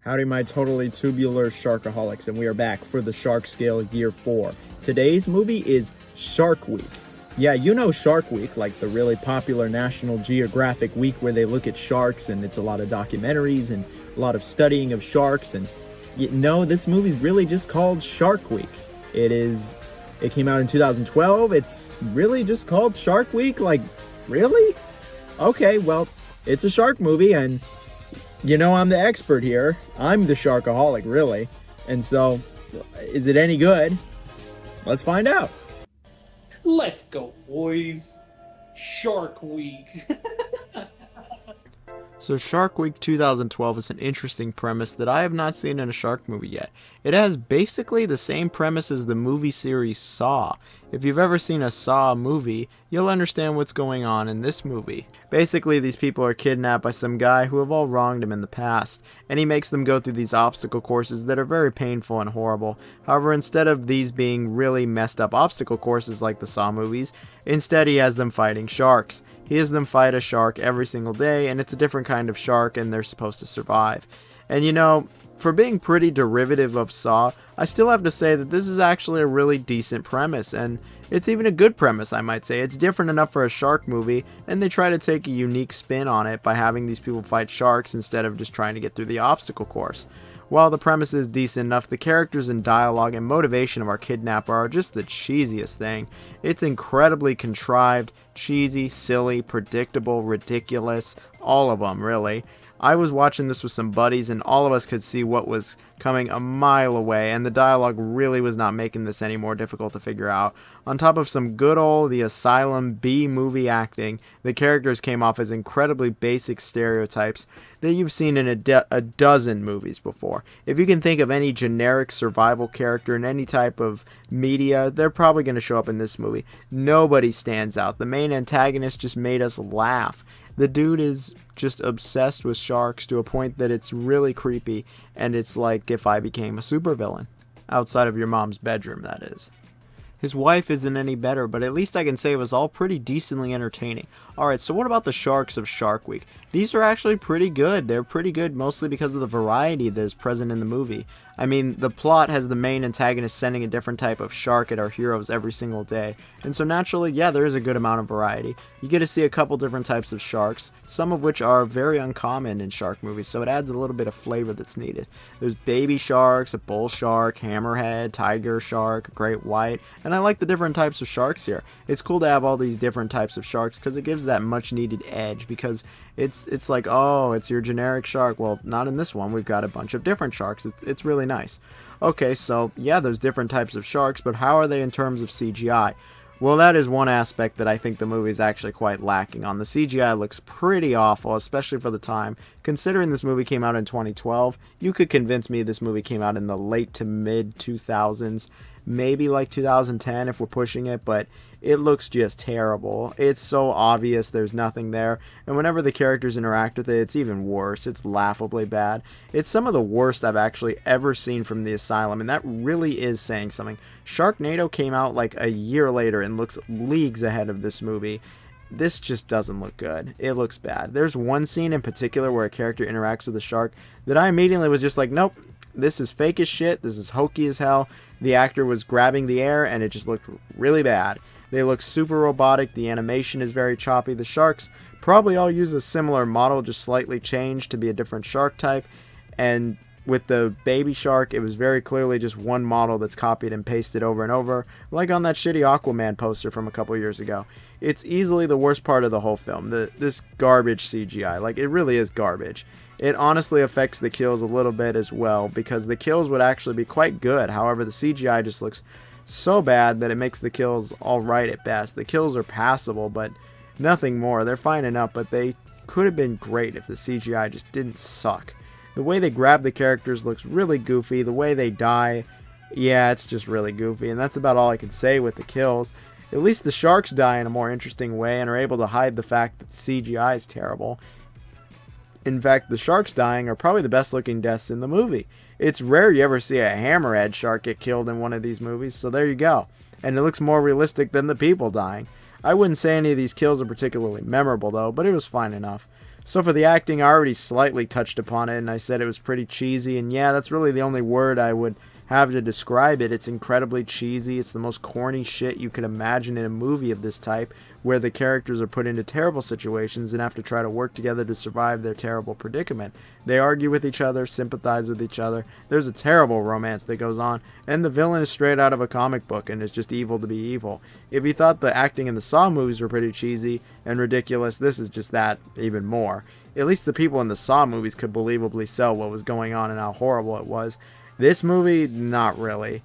Howdy, my totally tubular sharkaholics, and we are back for the Shark Scale Year 4. Today's movie is Shark Week. Yeah, you know Shark Week, like the really popular National Geographic week where they look at sharks, and it's a lot of documentaries and a lot of studying of sharks. And no, this movie's really just called Shark Week. It came out in 2012. It's really just called Shark Week. Like, really? Okay, well, it's a shark movie, and I'm the expert here. I'm the sharkaholic, really. And so, is it any good? Let's find out. Let's go, boys. Shark Week. So Shark Week 2012 is an interesting premise that I have not seen in a shark movie yet. It has basically the same premise as the movie series Saw. If you've ever seen a Saw movie, you'll understand what's going on in this movie. Basically, these people are kidnapped by some guy who have all wronged him in the past, and he makes them go through these obstacle courses that are very painful and horrible. However, instead of these being really messed up obstacle courses like the Saw movies, instead he has them fighting sharks. He has them fight a shark every single day, and it's a different kind of shark, and they're supposed to survive. And for being pretty derivative of Saw, I still have to say that this is actually a really decent premise, and it's even a good premise, I might say. It's different enough for a shark movie, and they try to take a unique spin on it by having these people fight sharks instead of just trying to get through the obstacle course. While the premise is decent enough, the characters and dialogue and motivation of our kidnapper are just the cheesiest thing. It's incredibly contrived, cheesy, silly, predictable, ridiculous, all of them, really. I was watching this with some buddies, and all of us could see what was coming a mile away, and the dialogue really was not making this any more difficult to figure out. On top of some good old The Asylum B-movie acting, the characters came off as incredibly basic stereotypes that you've seen in a dozen movies before. If you can think of any generic survival character in any type of media, they're probably going to show up in this movie. Nobody stands out. The main antagonist just made us laugh. The dude is just obsessed with sharks to a point that it's really creepy, and it's like if I became a supervillain. Outside of your mom's bedroom, that is. His wife isn't any better, but at least I can say it was all pretty decently entertaining. Alright, so what about the sharks of Shark Week? These are actually pretty good. They're pretty good mostly because of the variety that is present in the movie. I mean, the plot has the main antagonist sending a different type of shark at our heroes every single day. And so naturally, yeah, there is a good amount of variety. You get to see a couple different types of sharks, some of which are very uncommon in shark movies, so it adds a little bit of flavor that's needed. There's baby sharks, a bull shark, hammerhead, tiger shark, great white, and I like the different types of sharks here. It's cool to have all these different types of sharks because it gives that much needed edge, because it's like, oh, it's your generic shark. Well, not in this one. We've got a bunch of different sharks. It's really nice. Okay, so yeah, there's different types of sharks, but how are they in terms of CGI? Well, that is one aspect that I think the movie is actually quite lacking on. The CGI looks pretty awful, especially for the time. Considering this movie came out in 2012, you could convince me this movie came out in the late to mid 2000s, maybe like 2010 if we're pushing it, but it looks just terrible. It's so obvious there's nothing there, and whenever the characters interact with it, it's even worse. It's laughably bad. It's some of the worst I've actually ever seen from The Asylum, and that really is saying something. Sharknado came out like a year later and looks leagues ahead of this movie. This just doesn't look good. It looks bad. There's one scene in particular where a character interacts with a shark that I immediately was just like, nope, this is fake as shit. This is hokey as hell. The actor was grabbing the air and it just looked really bad. They look super robotic. The animation is very choppy. The sharks probably all use a similar model, just slightly changed to be a different shark type. And with the baby shark, it was very clearly just one model that's copied and pasted over and over, like on that shitty Aquaman poster from a couple years ago. It's easily the worst part of the whole film, this garbage CGI. Like, it really is garbage. It honestly affects the kills a little bit as well, because the kills would actually be quite good. However, the CGI just looks so bad that it makes the kills alright at best. The kills are passable, but nothing more. They're fine enough, but they could have been great if the CGI just didn't suck. The way they grab the characters looks really goofy. The way they die, yeah, it's just really goofy. And that's about all I can say with the kills. At least the sharks die in a more interesting way and are able to hide the fact that the CGI is terrible. In fact, the sharks dying are probably the best looking deaths in the movie. It's rare you ever see a hammerhead shark get killed in one of these movies, so there you go. And it looks more realistic than the people dying. I wouldn't say any of these kills are particularly memorable though, but it was fine enough. So for the acting, I already slightly touched upon it, and I said it was pretty cheesy, and yeah, that's really the only word I would have to describe it. It's incredibly cheesy. It's the most corny shit you could imagine in a movie of this type, where the characters are put into terrible situations and have to try to work together to survive their terrible predicament. They argue with each other, sympathize with each other. There's a terrible romance that goes on, and the villain is straight out of a comic book and is just evil to be evil. If you thought the acting in the Saw movies were pretty cheesy and ridiculous, this is just that even more. At least the people in the Saw movies could believably sell what was going on and how horrible it was. This movie, not really.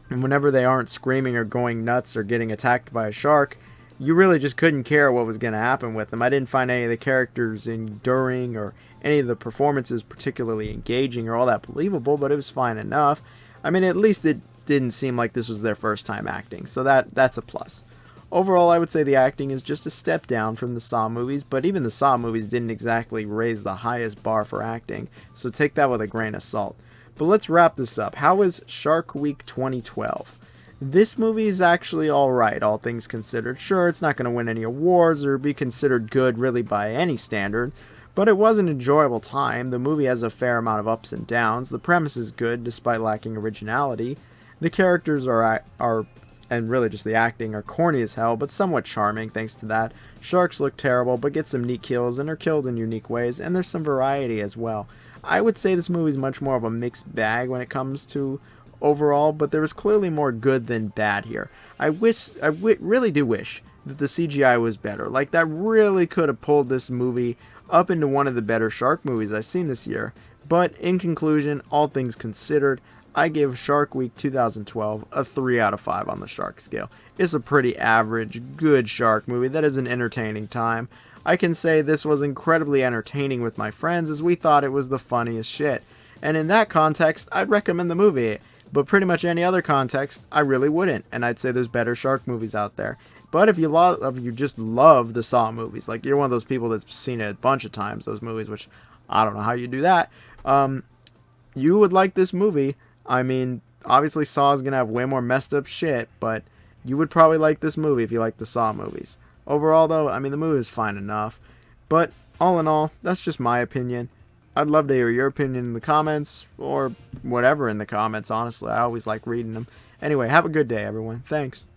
And whenever they aren't screaming or going nuts or getting attacked by a shark, you really just couldn't care what was going to happen with them. I didn't find any of the characters enduring or any of the performances particularly engaging or all that believable, but it was fine enough. I mean, at least it didn't seem like this was their first time acting, so that's a plus. Overall, I would say the acting is just a step down from the Saw movies, but even the Saw movies didn't exactly raise the highest bar for acting, so take that with a grain of salt. But let's wrap this up. How was Shark Week 2012? This movie is actually alright, all things considered. Sure, it's not going to win any awards or be considered good really by any standard, but it was an enjoyable time. The movie has a fair amount of ups and downs. The premise is good despite lacking originality. The characters are and really just the acting, are corny as hell, but somewhat charming thanks to that. Sharks look terrible, but get some neat kills and are killed in unique ways, and there's some variety as well. I would say this movie is much more of a mixed bag when it comes to overall, but there was clearly more good than bad here. I really do wish that the CGI was better. Like, that really could have pulled this movie up into one of the better shark movies I've seen this year. But in conclusion, all things considered, I give Shark Week 2012 a 3 out of 5 on the shark scale. It's a pretty average, good shark movie that is an entertaining time. I can say this was incredibly entertaining with my friends as we thought it was the funniest shit. And in that context, I'd recommend the movie. But pretty much any other context, I really wouldn't. And I'd say there's better shark movies out there. But if you just love the Saw movies, like you're one of those people that's seen it a bunch of times, those movies, which I don't know how you do that, you would like this movie. I mean, obviously Saw is going to have way more messed up shit, but you would probably like this movie if you like the Saw movies. Overall, though, I mean, the movie is fine enough. But all in all, that's just my opinion. I'd love to hear your opinion in the comments, or whatever in the comments, honestly. I always like reading them. Anyway, have a good day, everyone. Thanks.